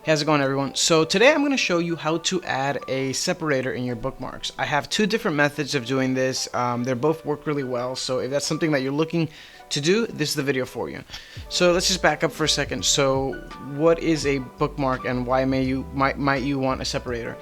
How's it going, everyone? So today I'm going to show you how to add a separator in your bookmarks. I have two different methods of doing this. They both work really well, so if that's something that you're looking to do, this is the video for you. So let's just back up for a second. So what is a bookmark and why might you want a separator?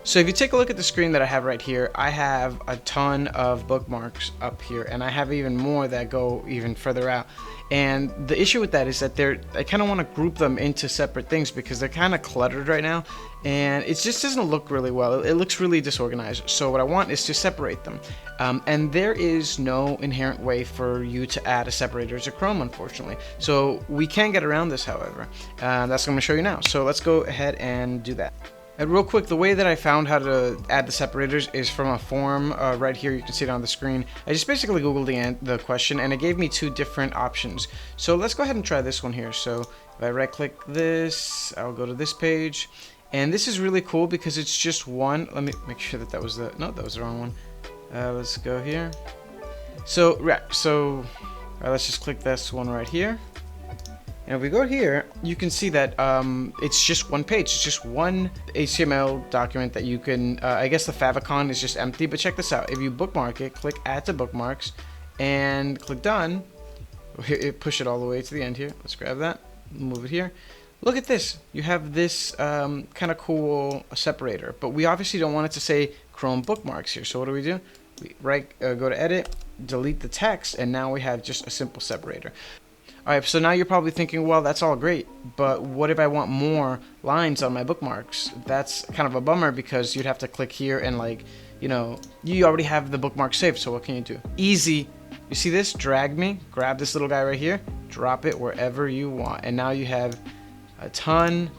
So if you take a look at the screen that I have right here, I have a ton of bookmarks up here, and I have even more that go even further out. And the issue with that is that I kind of want to group them into separate things because they're kind of cluttered right now, and it just doesn't look really well. It looks really disorganized. So what I want is to separate them, and there is no inherent way for you to add a separator to Chrome, unfortunately. So we can get around this, however. That's what I'm going to show you now. So let's go ahead and do that. And real quick, the way that I found how to add the separators is from a forum right here. You can see it on the screen. I just basically googled the question, and it gave me two different options. So let's go ahead and try this one here. So if I right click this, I'll go to this page, and this is really cool because it's just one. Let me make sure that was the, no, that was the wrong one. Let's go here. So let's just click this one right here. And if we go here, you can see that it's just one page. It's just one HTML document that you can, I guess the favicon is just empty, but check this out. If you bookmark it, click Add to Bookmarks, and click Done. Push it all the way to the end here. Let's grab that, move it here. Look at this. You have this kind of cool separator, but we obviously don't want it to say Chrome Bookmarks here. So what do? We go to Edit, delete the text, and now we have just a simple separator. Alright, so now you're probably thinking, well, that's all great, but what if I want more lines on my bookmarks? That's kind of a bummer because you'd have to click here and, like, you already have the bookmark saved, so what can you do? Easy. You see this? Drag me, grab this little guy right here, drop it wherever you want, and now you have a ton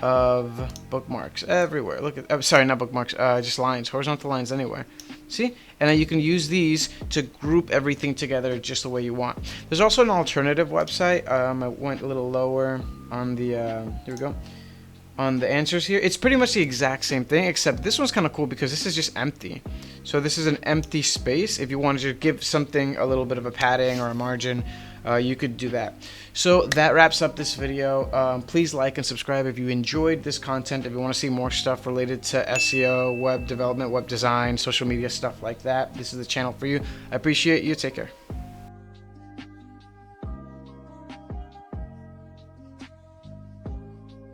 of bookmarks everywhere. Look at, sorry, not bookmarks, just lines, horizontal lines anywhere. See? And then you can use these to group everything together just the way you want. There's also an alternative website. I went a little lower on the, here we go, on the answers here. It's pretty much the exact same thing, except this one's kind of cool because this is just empty. So this is an empty space. If you wanted to give something a little bit of a padding or a margin, you could do that. So that wraps up this video. Please like and subscribe if you enjoyed this content. If you want to see more stuff related to SEO, web development, web design, social media, stuff like that, this is the channel for you. I appreciate you. Take care.